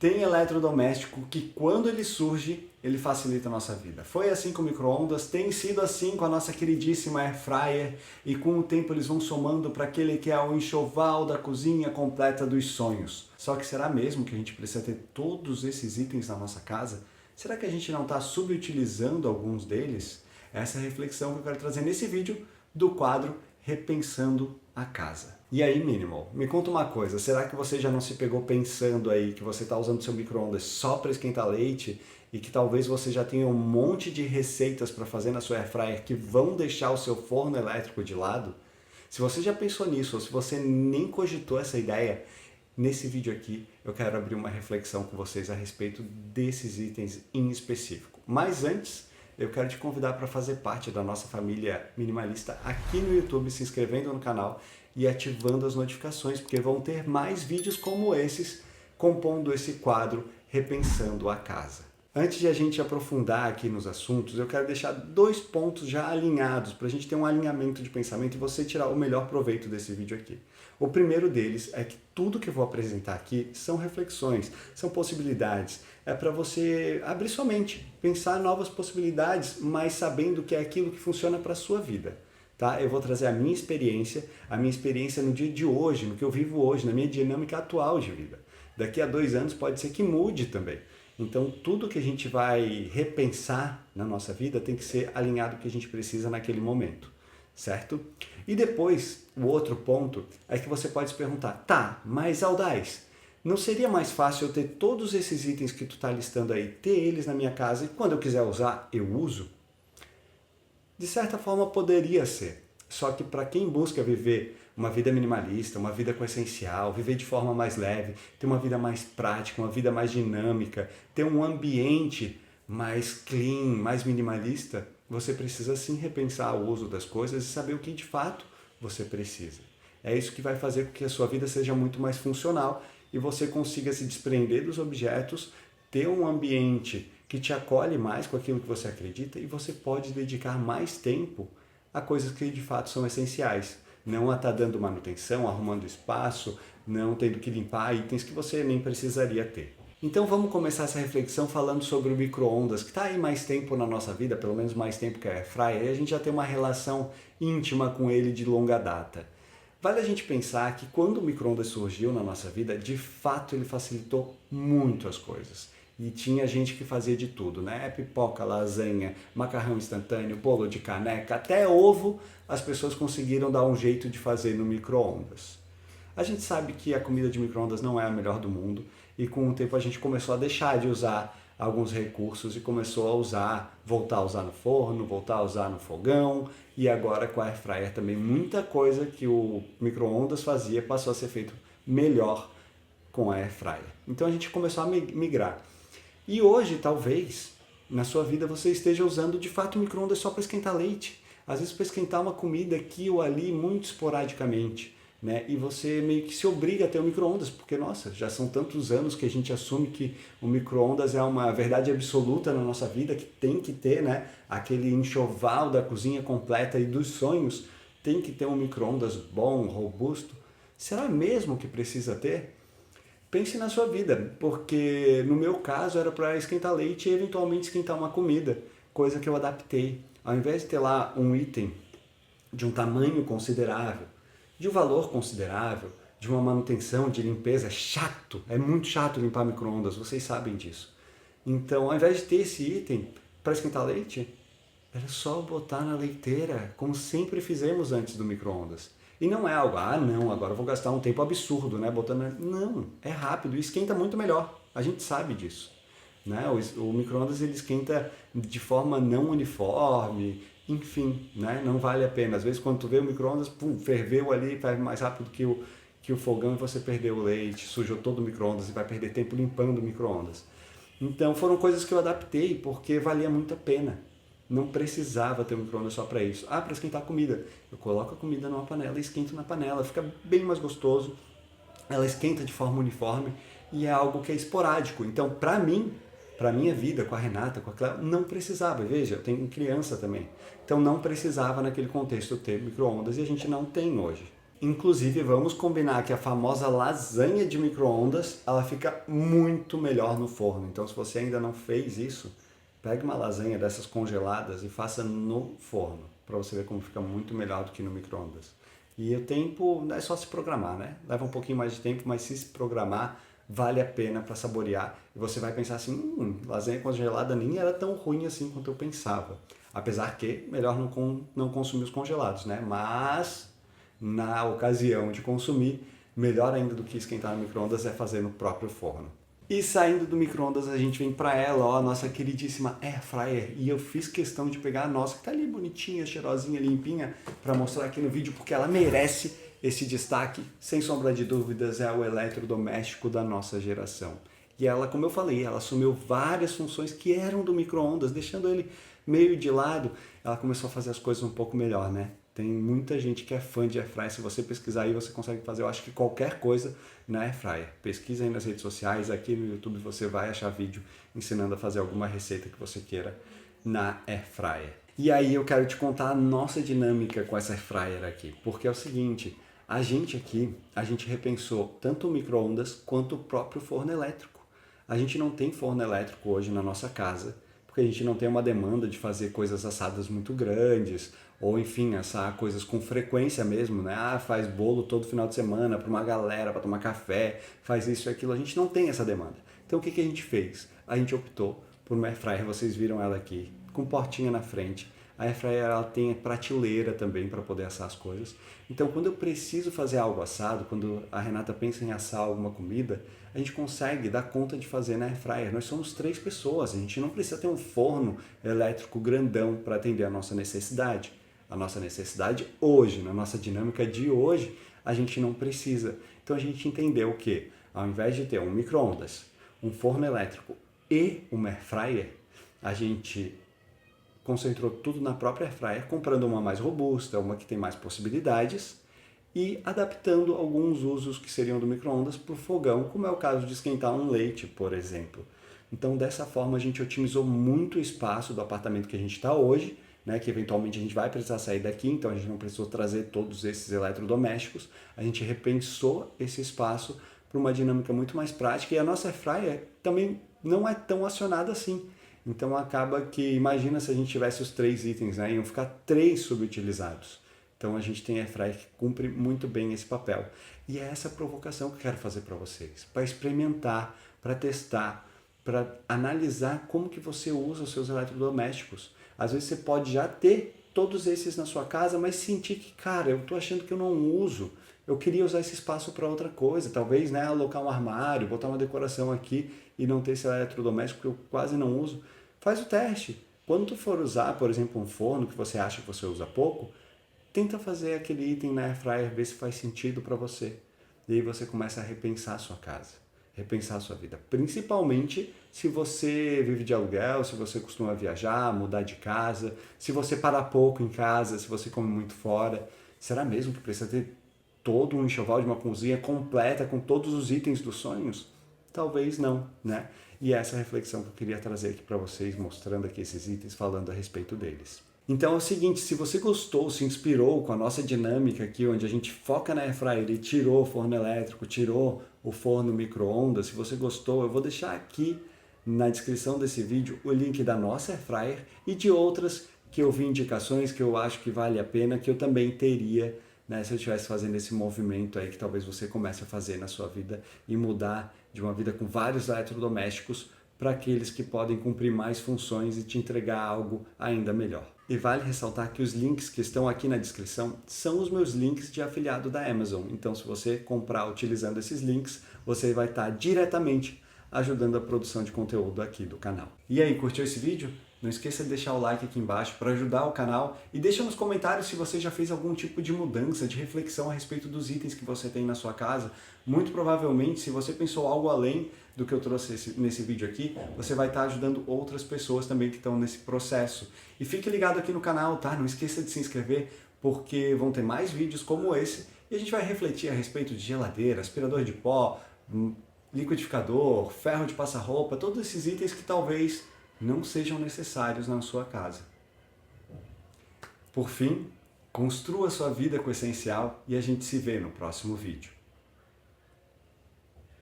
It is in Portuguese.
Tem eletrodoméstico que quando ele surge, ele facilita a nossa vida. Foi assim com o micro-ondas, tem sido assim com a nossa queridíssima Air Fryer e com o tempo eles vão somando para aquele que é o enxoval da cozinha completa dos sonhos. Só que será mesmo que a gente precisa ter todos esses itens na nossa casa? Será que a gente não está subutilizando alguns deles? Essa é a reflexão que eu quero trazer nesse vídeo do quadro Repensando a Casa. E aí, Minimal, me conta uma coisa, será que você já não se pegou pensando aí que você está usando seu micro-ondas só para esquentar leite e que talvez você já tenha um monte de receitas para fazer na sua air fryer que vão deixar o seu forno elétrico de lado? Se você já pensou nisso ou se você nem cogitou essa ideia, nesse vídeo aqui eu quero abrir uma reflexão com vocês a respeito desses itens em específico. Mas antes, eu quero te convidar para fazer parte da nossa família minimalista aqui no YouTube, se inscrevendo no canal e ativando as notificações, porque vão ter mais vídeos como esses, compondo esse quadro Repensando a Casa. Antes de a gente aprofundar aqui nos assuntos, eu quero deixar 2 pontos já alinhados, para a gente ter um alinhamento de pensamento e você tirar o melhor proveito desse vídeo aqui. O primeiro deles é que tudo que eu vou apresentar aqui são reflexões, são possibilidades. É para você abrir sua mente, pensar novas possibilidades, mas sabendo que é aquilo que funciona para a sua vida. Tá? Eu vou trazer a minha experiência no dia de hoje, no que eu vivo hoje, na minha dinâmica atual de vida. Daqui a 2 anos pode ser que mude também. Então, tudo que a gente vai repensar na nossa vida tem que ser alinhado ao que a gente precisa naquele momento, certo? E depois, o outro ponto é que você pode se perguntar, tá, mas Aldaz, não seria mais fácil eu ter todos esses itens que tu está listando aí, ter eles na minha casa e quando eu quiser usar, eu uso? De certa forma poderia ser, só que para quem busca viver uma vida minimalista, uma vida com essencial, viver de forma mais leve, ter uma vida mais prática, uma vida mais dinâmica, ter um ambiente mais clean, mais minimalista, você precisa sim repensar o uso das coisas e saber o que de fato você precisa. É isso que vai fazer com que a sua vida seja muito mais funcional e você consiga se desprender dos objetos, ter um ambiente que te acolhe mais com aquilo que você acredita e você pode dedicar mais tempo a coisas que de fato são essenciais. Não a estar dando manutenção, arrumando espaço, não tendo que limpar itens que você nem precisaria ter. Então vamos começar essa reflexão falando sobre o micro-ondas, que está aí mais tempo na nossa vida, pelo menos mais tempo que a Air Fryer, e a gente já tem uma relação íntima com ele de longa data. Vale a gente pensar que quando o micro-ondas surgiu na nossa vida, de fato ele facilitou muito as coisas. E tinha gente que fazia de tudo, né? Pipoca, lasanha, macarrão instantâneo, bolo de caneca, até ovo as pessoas conseguiram dar um jeito de fazer no micro-ondas. A gente sabe que a comida de micro-ondas não é a melhor do mundo e com o tempo a gente começou a deixar de usar alguns recursos e começou a usar, voltar a usar no forno, voltar a usar no fogão e agora com a Air Fryer também muita coisa que o micro-ondas fazia passou a ser feito melhor com a Air Fryer. Então a gente começou a migrar. E hoje, talvez, na sua vida você esteja usando de fato o micro-ondas só para esquentar leite. Às vezes para esquentar uma comida aqui ou ali, muito esporadicamente. Né? E você meio que se obriga a ter o micro-ondas, porque, nossa, já são tantos anos que a gente assume que o micro-ondas é uma verdade absoluta na nossa vida, que tem que ter, né? Aquele enxoval da cozinha completa e dos sonhos, tem que ter um micro-ondas bom, robusto. Será mesmo que precisa ter? Pense na sua vida, porque no meu caso era para esquentar leite e eventualmente esquentar uma comida, coisa que eu adaptei. Ao invés de ter lá um item de um tamanho considerável, de um valor considerável, de uma manutenção, de limpeza, é chato, é muito chato limpar micro-ondas, vocês sabem disso. Então, ao invés de ter esse item para esquentar leite, era só botar na leiteira, como sempre fizemos antes do micro-ondas. E não é algo, não, agora eu vou gastar um tempo absurdo, né, botando... Não, é rápido e esquenta muito melhor. A gente sabe disso. Né? O micro-ondas ele esquenta de forma não uniforme, enfim, né? Não vale a pena. Às vezes quando tu vê o micro-ondas, ferveu ali, vai mais rápido que o fogão e você perdeu o leite, sujou todo o micro-ondas e vai perder tempo limpando o micro-ondas. Então foram coisas que eu adaptei porque valia muito a pena. Não precisava ter um micro-ondas só para isso. Para esquentar a comida. Eu coloco a comida numa panela e esquento na panela. Fica bem mais gostoso. Ela esquenta de forma uniforme e é algo que é esporádico. Então, para mim, para minha vida, com a Renata, com a Clara, não precisava. Veja, eu tenho criança também. Então, não precisava naquele contexto ter micro-ondas e a gente não tem hoje. Inclusive, vamos combinar que a famosa lasanha de micro-ondas, ela fica muito melhor no forno. Então, se você ainda não fez isso, pegue uma lasanha dessas congeladas e faça no forno, para você ver como fica muito melhor do que no micro-ondas. E o tempo é só se programar, né? Leva um pouquinho mais de tempo, mas se programar, vale a pena para saborear. E você vai pensar assim, lasanha congelada nem era tão ruim assim quanto eu pensava. Apesar que, melhor não consumir os congelados, né? Mas na ocasião de consumir, melhor ainda do que esquentar no micro-ondas é fazer no próprio forno. E saindo do micro-ondas a gente vem para ela, ó, a nossa queridíssima Air Fryer. E eu fiz questão de pegar a nossa, que tá ali bonitinha, cheirosinha, limpinha, para mostrar aqui no vídeo, porque ela merece esse destaque. Sem sombra de dúvidas, é o eletrodoméstico da nossa geração. E ela, como eu falei, ela assumiu várias funções que eram do micro-ondas, deixando ele meio de lado. Ela começou a fazer as coisas um pouco melhor, né? Tem muita gente que é fã de Airfryer. Se você pesquisar aí, você consegue fazer, eu acho que qualquer coisa na Airfryer. Pesquisa aí nas redes sociais, aqui no YouTube você vai achar vídeo ensinando a fazer alguma receita que você queira na Airfryer. E aí eu quero te contar a nossa dinâmica com essa Airfryer aqui, porque é o seguinte, a gente repensou tanto o micro-ondas quanto o próprio forno elétrico. A gente não tem forno elétrico hoje na nossa casa, porque a gente não tem uma demanda de fazer coisas assadas muito grandes, ou enfim, assar coisas com frequência mesmo, né? Ah, faz bolo todo final de semana para uma galera, para tomar café, faz isso e aquilo. A gente não tem essa demanda. Então o que a gente fez? A gente optou por uma Airfryer, vocês viram ela aqui, com portinha na frente. A Airfryer ela tem prateleira também para poder assar as coisas. Então quando eu preciso fazer algo assado, quando a Renata pensa em assar alguma comida, a gente consegue dar conta de fazer na Airfryer. Nós somos 3 pessoas, a gente não precisa ter um forno elétrico grandão para atender a nossa necessidade. A nossa necessidade hoje, na nossa dinâmica de hoje, a gente não precisa. Então a gente entendeu que, ao invés de ter um micro-ondas, um forno elétrico e uma Airfryer, a gente concentrou tudo na própria Airfryer, comprando uma mais robusta, uma que tem mais possibilidades e adaptando alguns usos que seriam do micro-ondas para o fogão, como é o caso de esquentar um leite, por exemplo. Então, dessa forma, a gente otimizou muito o espaço do apartamento que a gente está hoje, né, que eventualmente a gente vai precisar sair daqui, então a gente não precisou trazer todos esses eletrodomésticos. A gente repensou esse espaço para uma dinâmica muito mais prática e a nossa Airfryer também não é tão acionada assim. Então acaba que, imagina se a gente tivesse os 3 itens, né? Iam ficar 3 subutilizados. Então a gente tem a Airfryer que cumpre muito bem esse papel. E é essa provocação que eu quero fazer para vocês, para experimentar, para testar, para analisar como que você usa os seus eletrodomésticos. Às vezes você pode já ter todos esses na sua casa, mas sentir que, cara, eu estou achando que eu não uso. Eu queria usar esse espaço para outra coisa, talvez, né, alocar um armário, botar uma decoração aqui e não ter esse eletrodoméstico que eu quase não uso. Faz o teste. Quando tu for usar, por exemplo, um forno que você acha que você usa pouco, tenta fazer aquele item na Airfryer, ver se faz sentido para você. E aí você começa a repensar a sua casa, repensar a sua vida. Principalmente se você vive de aluguel, se você costuma viajar, mudar de casa, se você para pouco em casa, se você come muito fora. Será mesmo que precisa ter todo um enxoval de uma cozinha completa com todos os itens dos sonhos? Talvez não, né? E essa é a reflexão que eu queria trazer aqui para vocês, mostrando aqui esses itens, falando a respeito deles. Então é o seguinte, se você gostou, se inspirou com a nossa dinâmica aqui, onde a gente foca na Airfryer e tirou o forno elétrico, tirou o forno micro-ondas, se você gostou, eu vou deixar aqui na descrição desse vídeo o link da nossa Airfryer e de outras que eu vi indicações que eu acho que vale a pena, que eu também teria, né, se eu estivesse fazendo esse movimento aí que talvez você comece a fazer na sua vida e mudar de uma vida com vários eletrodomésticos para aqueles que podem cumprir mais funções e te entregar algo ainda melhor. E vale ressaltar que os links que estão aqui na descrição são os meus links de afiliado da Amazon. Então, se você comprar utilizando esses links, você vai estar diretamente ajudando a produção de conteúdo aqui do canal. E aí, curtiu esse vídeo? Não esqueça de deixar o like aqui embaixo para ajudar o canal e deixa nos comentários se você já fez algum tipo de mudança, de reflexão a respeito dos itens que você tem na sua casa. Muito provavelmente, se você pensou algo além do que eu trouxe nesse vídeo aqui, você vai estar ajudando outras pessoas também que estão nesse processo. E fique ligado aqui no canal, tá? Não esqueça de se inscrever, porque vão ter mais vídeos como esse e a gente vai refletir a respeito de geladeira, aspirador de pó, liquidificador, ferro de passar roupa, todos esses itens que talvez não sejam necessários na sua casa. Por fim, Construa sua vida com o essencial e a gente se vê no próximo vídeo.